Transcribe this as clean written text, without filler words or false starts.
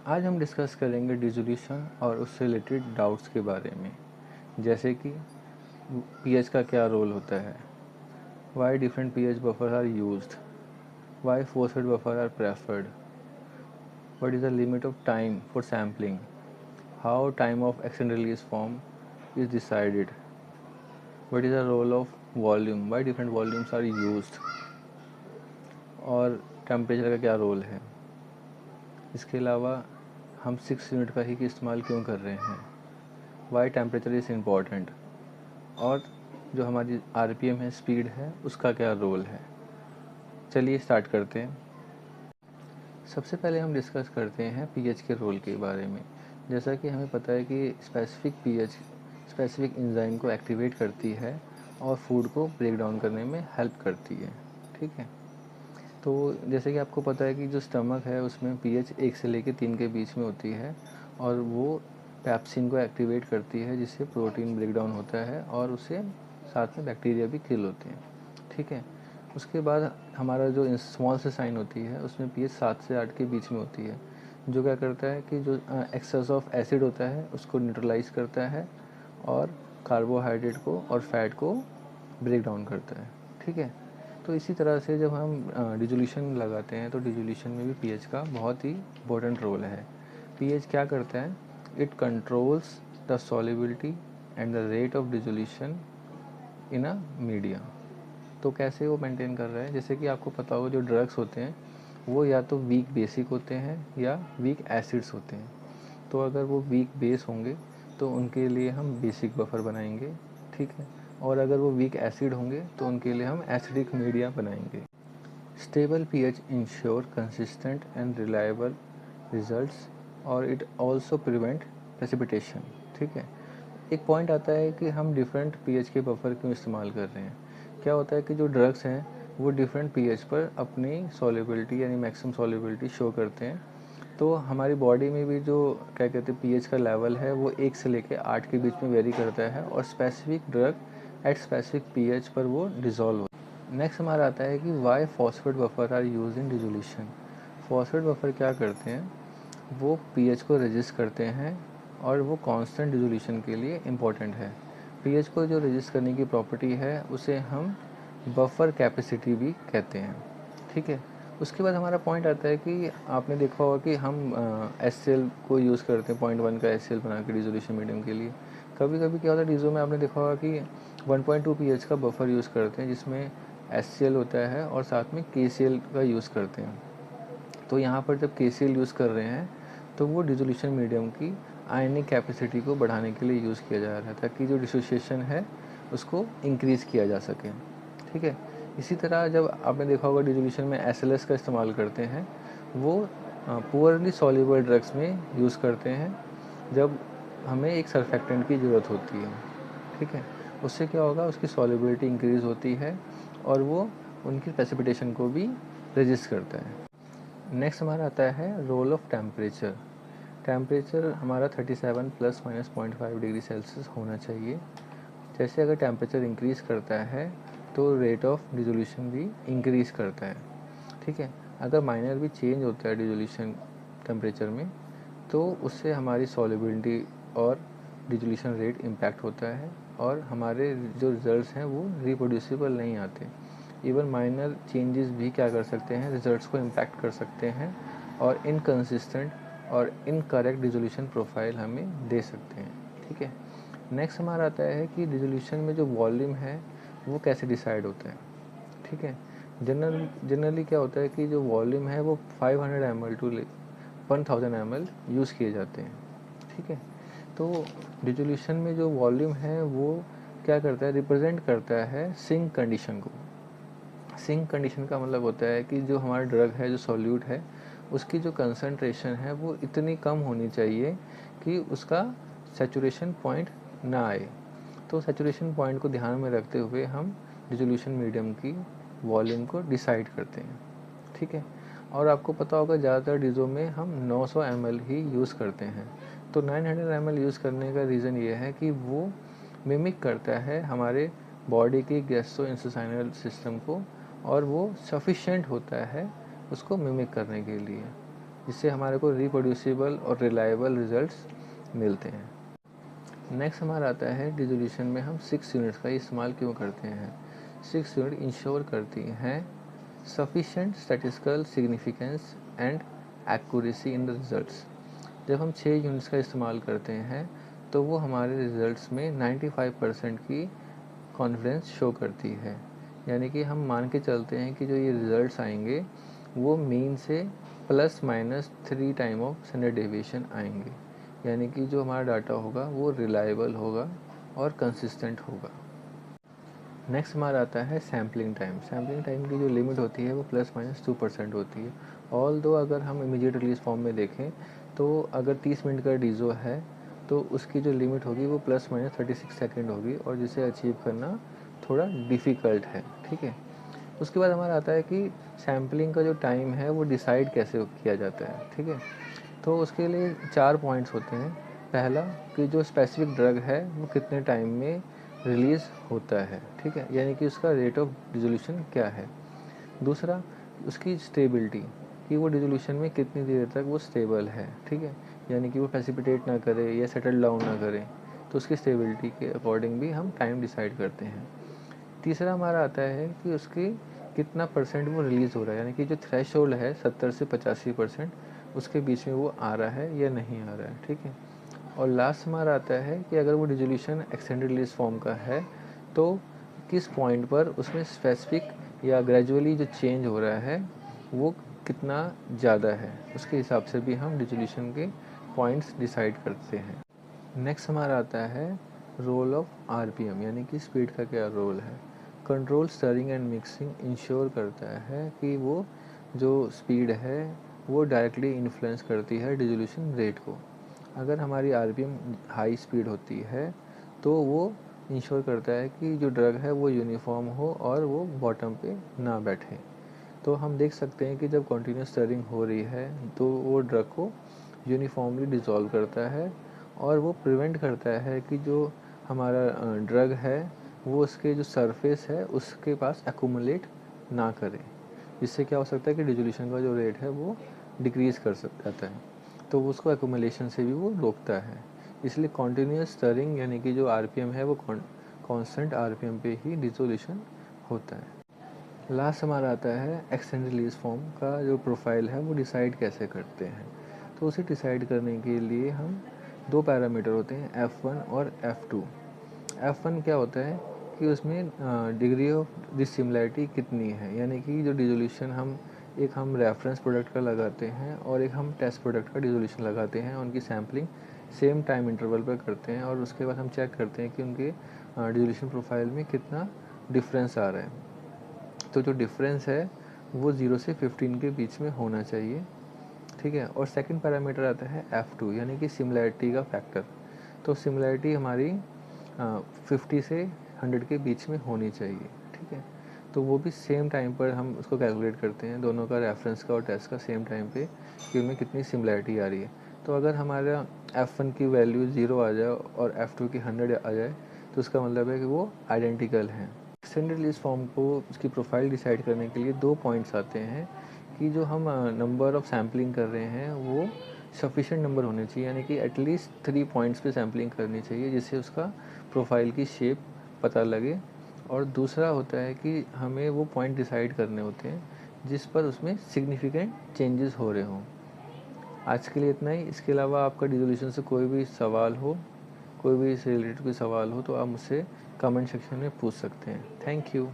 आज हम डिस्कस करेंगे डिसोल्यूशन और उससे रिलेटेड डाउट्स के बारे में, जैसे कि पीएच का क्या रोल होता है, why different pH buffer are used, why forced buffer are preferred, what is the limit of time for sampling, how time of extended release form is decided, what is the role of volume, why different volumes are used, और temperature का क्या role है। इसके अलावा हम 6 unit का ही इस्तेमाल क्यों कर रहे हैं, वाई टेम्परेचर इज़ इम्पॉर्टेंट, और जो हमारी आरपीएम है, स्पीड है, उसका क्या रोल है। चलिए स्टार्ट करते हैं। सबसे पहले हम डिस्कस करते हैं पीएच के रोल के बारे में। जैसा कि हमें पता है कि स्पेसिफिक पीएच स्पेसिफिक एंजाइम को एक्टिवेट करती है और फूड को ब्रेक डाउन करने में हेल्प करती है। ठीक है, तो जैसे कि आपको पता है कि जो स्टमक है उसमें पीएच 1 से लेकर 3 के बीच में होती है, और वो पैप्सिन को एक्टिवेट करती है, जिससे प्रोटीन ब्रेक डाउन होता है और उससे साथ में बैक्टीरिया भी किल होते हैं। ठीक है, उसके बाद हमारा जो स्मॉल से साइन होती है उसमें पीएच 7 से 8 के बीच में होती है, जो क्या करता है कि जो एक्सेस ऑफ एसिड होता है उसको न्यूट्रलाइज करता है और कार्बोहाइड्रेट को और फैट को ब्रेक डाउन करता है। ठीक है, तो इसी तरह से जब हम डिसोल्यूशन लगाते हैं तो डिसोल्यूशन में भी पीएच का बहुत ही इम्पोर्टेंट रोल है। पीएच क्या करता है, it controls the solubility and the rate of dissolution in a media. तो कैसे वो मेंटेन कर रहा है, जैसे कि आपको पता होगा जो ड्रग्स होते हैं वो या तो वीक बेसिक होते हैं या वीक एसिड्स होते हैं। तो अगर वो वीक बेस होंगे तो उनके लिए हम बेसिक बफर बनाएंगे। ठीक है, और अगर वो वीक एसिड होंगे तो उनके लिए हम एसिडिक मीडिया बनाएंगे। Stable pH ensure consistent and reliable results, और इट ऑल्सो प्रिवेंट प्रेसिपिटेशन। ठीक है, एक पॉइंट आता है कि हम डिफरेंट पीएच के बफर क्यों इस्तेमाल कर रहे हैं। क्या होता है कि जो ड्रग्स हैं वो डिफरेंट पीएच पर अपनी सॉल्युबिलिटी यानी मैक्सिमम सॉल्युबिलिटी शो करते हैं। तो हमारी बॉडी में भी जो क्या कहते हैं पीएच का लेवल है वो 1 से लेकर 8 के बीच में वेरी करता है, और specific drug at specific pH पर वो डिज़ोल्व होता है। नेक्स्ट हमारा आता है कि why phosphate buffer are use in dissolution. Phosphate buffer क्या करते हैं, वो पीएच को रजिस्ट करते हैं और वो कांस्टेंट डिसोल्यूशन के लिए इम्पोर्टेंट है। पीएच को जो रजिस्ट करने की प्रॉपर्टी है उसे हम बफर कैपेसिटी भी कहते हैं। ठीक है, उसके बाद हमारा पॉइंट आता है कि आपने देखा होगा कि हम HCl को यूज़ करते हैं, 0.1 का HCl बना के डिसोल्यूशन मीडियम के लिए। कभी कभी क्या होता है डिज़ो में, आपने देखा होगा कि 1.2 पीएच का बफर यूज़ करते हैं जिसमें HCl होता है और साथ में KCl का यूज़ करते हैं। तो यहाँ पर जब KCl यूज़ कर रहे हैं तो वो डिसोल्यूशन मीडियम की आयनिक कैपेसिटी को बढ़ाने के लिए यूज़ किया जा रहा है, ताकि जो डिसोसिएशन है उसको इंक्रीज़ किया जा सके। ठीक है, इसी तरह जब आपने देखा होगा डिसोल्यूशन में SLS का इस्तेमाल करते हैं, वो पुअरली सॉल्युबल ड्रग्स में यूज़ करते हैं जब हमें एक सर्फेक्टेंट की ज़रूरत होती है। ठीक है, उससे क्या होगा, उसकी सॉल्युबिलिटी इंक्रीज़ होती है और वो उनकी प्रेसिपिटेशन को भी रजिस्ट करता है। नेक्स्ट हमारा आता है रोल ऑफ टेम्परेचर। टेम्परेचर हमारा 37 प्लस माइनस 0.5 डिग्री सेल्सियस होना चाहिए। जैसे अगर टेम्परेचर इंक्रीज़ करता है तो रेट ऑफ डिसोल्यूशन भी इंक्रीज़ करता है। ठीक है, अगर माइनर भी चेंज होता है डिसोल्यूशन टेम्परेचर में तो उससे हमारी सॉल्युबिलिटी और डिसोल्यूशन रेट इम्पैक्ट होता है, और हमारे जो रिजल्ट्स हैं वो रिप्रोड्यूसिबल नहीं आते। इवन माइनर चेंजेस भी क्या कर सकते हैं, रिजल्ट्स को इम्पैक्ट कर सकते हैं और इनकंसिस्टेंट और इनकरेक्ट डिसोल्यूशन प्रोफाइल हमें दे सकते हैं। ठीक है, नेक्स्ट हमारा आता है कि डिसोल्यूशन में जो वॉल्यूम है वो कैसे डिसाइड होता है। ठीक है, जनरली क्या होता है कि जो वॉल्यूम है वो 500 ml टू 1000 ml यूज़ किए जाते हैं। ठीक है, तो डिसोल्यूशन में जो वॉल्यूम है वो क्या करता है, रिप्रेजेंट करता है सिंक कंडीशन को। सिंक कंडीशन का मतलब होता है कि जो हमारा ड्रग है, जो सॉल्यूट है, उसकी जो कंसंट्रेशन है वो इतनी कम होनी चाहिए कि उसका सैचुरेशन पॉइंट ना आए। तो सैचुरेशन पॉइंट को ध्यान में रखते हुए हम डिसोल्यूशन मीडियम की वॉल्यूम को डिसाइड करते हैं। ठीक है, और आपको पता होगा ज़्यादातर डिज़ो में हम 900 ml ही यूज़ करते हैं। तो 900 ml यूज़ करने का रीज़न ये है कि वो मिमिक करता है हमारे बॉडी की गैस्ट्रोइंटेस्टाइनल सिस्टम को, और वो सफिशिएंट होता है उसको मिमिक करने के लिए। जिससे हमारे को रिप्रोड्यूसिबल और रिलायबल रिजल्ट्स मिलते हैं। नेक्स्ट हमारा आता है डिसोल्यूशन में हम 6 यूनिट्स का इस्तेमाल क्यों करते हैं। 6 यूनिट इंश्योर करती हैं sufficient statistical significance and accuracy in the results. जब हम 6 यूनिट्स का इस्तेमाल करते हैं तो वो हमारे रिजल्ट्स में 95% की कॉन्फिडेंस शो करती है। यानी कि हम मान के चलते हैं कि जो ये रिजल्ट्स आएंगे वो मीन से ±3 टाइम ऑफ स्टैंडर्ड डेविएशन आएंगे। यानी कि जो हमारा डाटा होगा वो रिलायबल होगा और कंसिस्टेंट होगा। नेक्स्ट हमारा आता है सैम्पलिंग टाइम। सैम्पलिंग टाइम की जो लिमिट होती है वो ±2% होती है। ऑल दो अगर हम इमीडिएट रिलीज फॉर्म में देखें तो अगर 30 मिनट का डीजो है तो उसकी जो लिमिट होगी वो ±36 सेकेंड होगी और जिसे अचीव करना थोड़ा डिफ़िकल्ट है। ठीक है, उसके बाद हमारा आता है कि सैम्पलिंग का जो टाइम है वो डिसाइड कैसे किया जाता है। ठीक है, तो उसके लिए 4 पॉइंट्स होते हैं। पहला कि जो स्पेसिफिक ड्रग है वो कितने टाइम में रिलीज़ होता है। ठीक है, यानी कि उसका रेट ऑफ डिसोल्यूशन क्या है। दूसरा उसकी स्टेबिलिटी कि वो डिसोल्यूशन में कितनी देर तक वो स्टेबल है। ठीक है, यानी कि वो प्रेसिपिटेट ना करे या सेटल डाउन ना करे, तो उसकी स्टेबिलिटी के अकॉर्डिंग भी हम टाइम डिसाइड करते हैं। तीसरा हमारा आता है कि उसकी कितना परसेंट वो रिलीज़ हो रहा है, यानी कि जो थ्रेशोल्ड है 70 से 85% उसके बीच में वो आ रहा है या नहीं आ रहा है। ठीक है, और लास्ट हमारा आता है कि अगर वो डिसोल्यूशन एक्सटेंडेड रिलीज फॉर्म का है तो किस पॉइंट पर उसमें स्पेसिफिक या ग्रेजुअली जो चेंज हो रहा है वो कितना ज़्यादा है, उसके हिसाब से भी हम डिसोल्यूशन के पॉइंट्स डिसाइड करते हैं। नेक्स्ट हमारा आता है रोल ऑफ आरपीएम, यानी कि स्पीड का क्या रोल है। Control stirring and mixing ensure करता है कि वो जो स्पीड है वो डायरेक्टली इन्फ्लुएंस करती है डिसोल्यूशन रेट को। अगर हमारी आरपीएम हाई स्पीड होती है तो वो इंश्योर करता है कि जो ड्रग है वो यूनिफॉर्म हो और वो बॉटम पे ना बैठे। तो हम देख सकते हैं कि जब कंटिन्यूस स्टरिंग हो रही है तो वो ड्रग को यूनिफॉर्मली डिसॉल्व करता है और वो प्रिवेंट करता है कि जो हमारा ड्रग है वो उसके जो सरफेस है उसके पास एक्यूमुलेट ना करे, जिससे क्या हो सकता है कि डिसोल्यूशन का जो रेट है वो डिक्रीज़ कर जाता है, तो उसको एक्यूमुलेशन से भी वो रोकता है। इसलिए कॉन्टीन्यूस स्टरिंग यानी कि जो आरपीएम है वो कांस्टेंट आरपीएम पे ही डिसोल्यूशन होता है। लास्ट हमारा आता है एक्सटेंडेड रिलीज फॉर्म का जो प्रोफाइल है वो डिसाइड कैसे करते हैं। तो उसे डिसाइड करने के लिए हम 2 पैरामीटर होते हैं F1 और F2। F1 क्या होता है कि उसमें डिग्री ऑफ डिसिमिलैरिटी कितनी है, यानी कि जो डिसोल्यूशन हम रेफरेंस प्रोडक्ट का लगाते हैं और एक हम टेस्ट प्रोडक्ट का डिसोल्यूशन लगाते हैं, उनकी सैम्पलिंग सेम टाइम इंटरवल पर करते हैं और उसके बाद हम चेक करते हैं कि उनके डिसोल्यूशन प्रोफाइल में कितना डिफरेंस आ रहा है। तो जो डिफरेंस है वो 0 से 15 के बीच में होना चाहिए। ठीक है, और सेकंड पैरामीटर आता है F2 यानी कि सिमिलैरिटी का फैक्टर। तो सिमिलैरिटी हमारी 50 से 100 के बीच में होनी चाहिए। ठीक है, तो वो भी सेम टाइम पर हम उसको कैलकुलेट करते हैं, दोनों का रेफरेंस का और टेस्ट का सेम टाइम पे कि उनमें कितनी सिमिलैरिटी आ रही है। तो अगर हमारा F1 की वैल्यू 0 आ जाए और F2 की 100 आ जाए तो उसका मतलब है कि वो आइडेंटिकल हैं। एक्सटेंडेड रिलीज फॉर्म को उसकी प्रोफाइल डिसाइड करने के लिए 2 पॉइंट्स आते हैं कि जो हम नंबर ऑफ सैम्पलिंग कर रहे हैं वो सफिशेंट नंबर होने चाहिए, यानी कि एटलीस्ट 3 पॉइंट्स पे सैम्पलिंग करनी चाहिए जिससे उसका प्रोफाइल की शेप पता लगे। और दूसरा होता है कि हमें वो पॉइंट डिसाइड करने होते हैं जिस पर उसमें सिग्निफिकेंट चेंजेस हो रहे हों। आज के लिए इतना ही। इसके अलावा आपका डिसोल्यूशन से कोई भी सवाल हो, कोई भी इससे रिलेटेड कोई सवाल हो तो आप मुझसे कमेंट सेक्शन में पूछ सकते हैं। Thank you.